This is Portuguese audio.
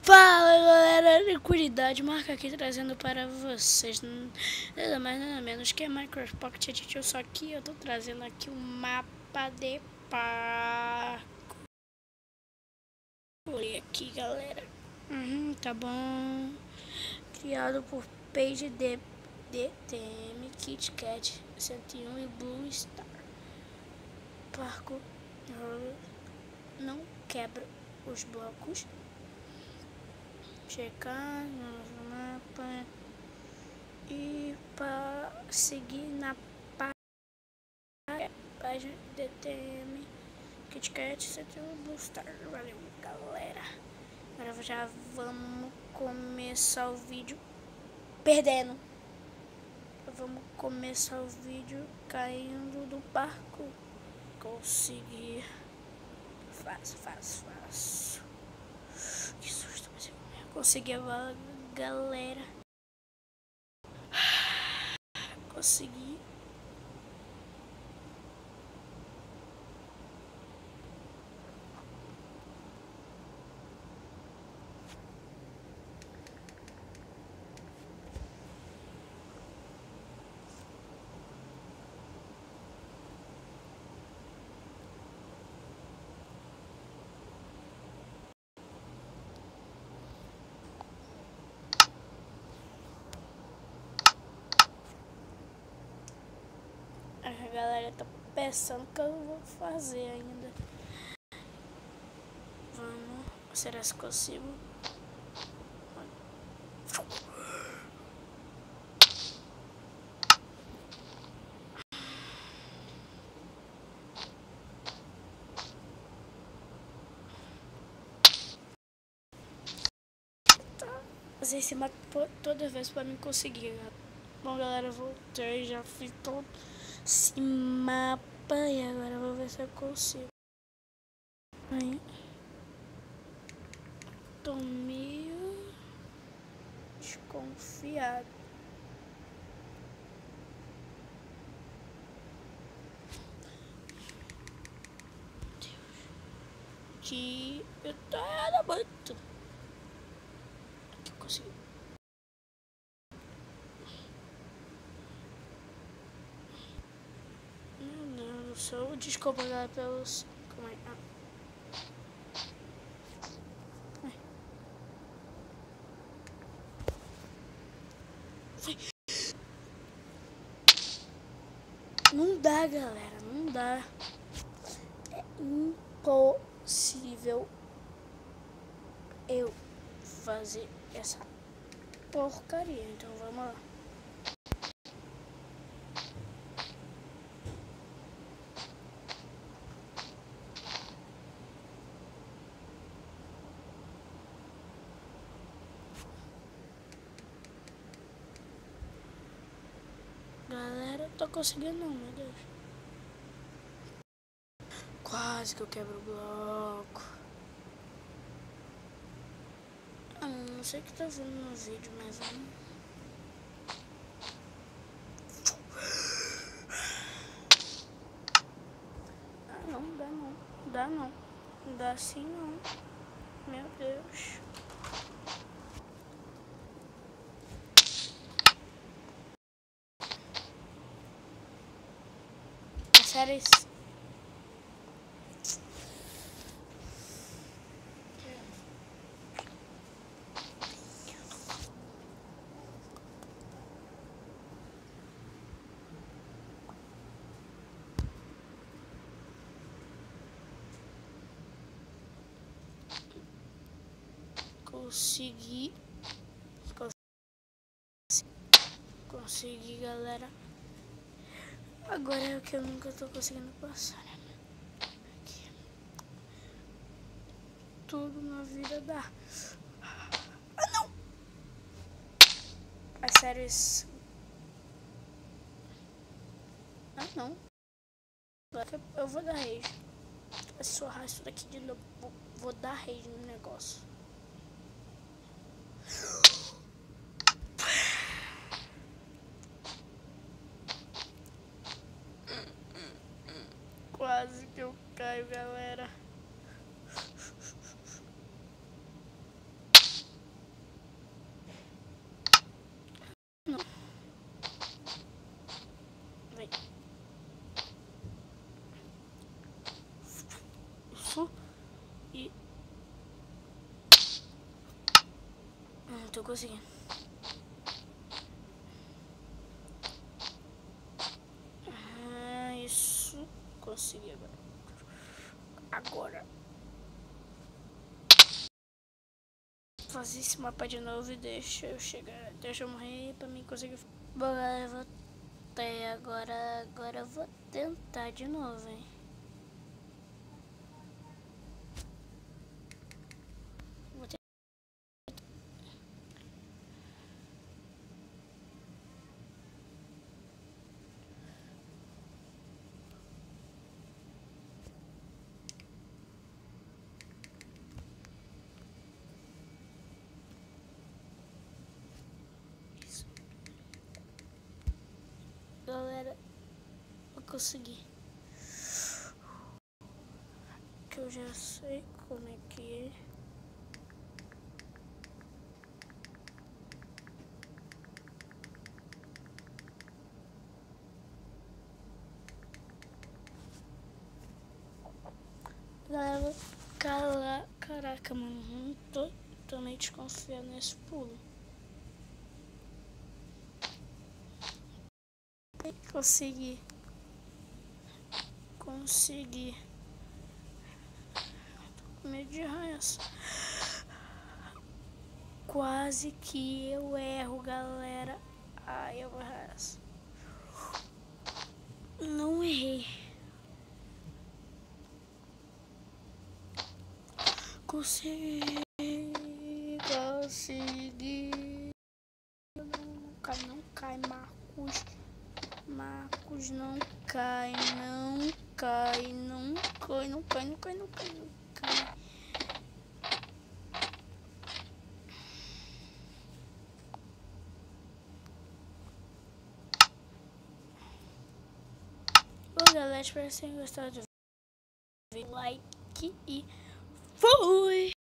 Fala galera, Tranquilidade, marca aqui trazendo para vocês nada mais nada menos que Minecraft Pocket Edition, só que eu tô trazendo aqui um mapa de parkour aqui galera, tá bom, criado por Page DTM, KitKat 101 e Blue Star. Parkour não quebra os blocos. Checar no mapa e para seguir na página DTM KitKat 101 Blue Star. Valeu galera, agora já vamos começar o vídeo perdendo. Vamos começar o vídeo caindo do barco. Consegui. Fácil. Que susto, mas eu consegui a bala, galera. Consegui. A galera tá pensando que eu vou fazer ainda. Vamos, será que consigo? Fazer esse mapa toda vez pra mim conseguir. Bom galera, eu voltei, já fiz todo esse mapa e agora eu vou ver se eu consigo. Aí. Tô meio desconfiado. Que eu tô muito. Aqui eu consegui. Meu Deus do céu, desculpa galera pelos. Calma aí. Não dá, galera, não dá. É impossível eu fazer essa porcaria. Então vamos lá. Galera, eu tô conseguindo não, meu Deus. Quase que eu quebro o bloco. Não sei o que tá vendo no vídeo, mas vamos. Não dá não. Dá não. Não dá assim não. Meu Deus. É sério isso? Consegui, galera. Agora é o que eu nunca tô conseguindo passar, né? Aqui. Tudo na vida dá. Ah, não! É sério isso? Ah, não. Eu vou dar rage. É só isso daqui de novo. Vou dar rage no negócio. Quase que eu caio, galera. E... Não tô conseguindo. Isso. Consegui agora. Agora. Fazer esse mapa de novo e deixa eu chegar. Deixa eu morrer pra mim conseguir. Bom, galera, eu voltei. Agora eu vou tentar de novo, hein. Galera, eu consegui. Que eu já sei como é que é. Galera, caraca, mano, não tô também desconfiando nesse pulo. Consegui. Tô com medo de raça. Quase que eu erro, galera. Ai, eu raça. Não errei. Consegui. Não cai, Marcos. Marcos, não cai. Bom, galera, espero que vocês tenham gostado do vídeo. Like e fui!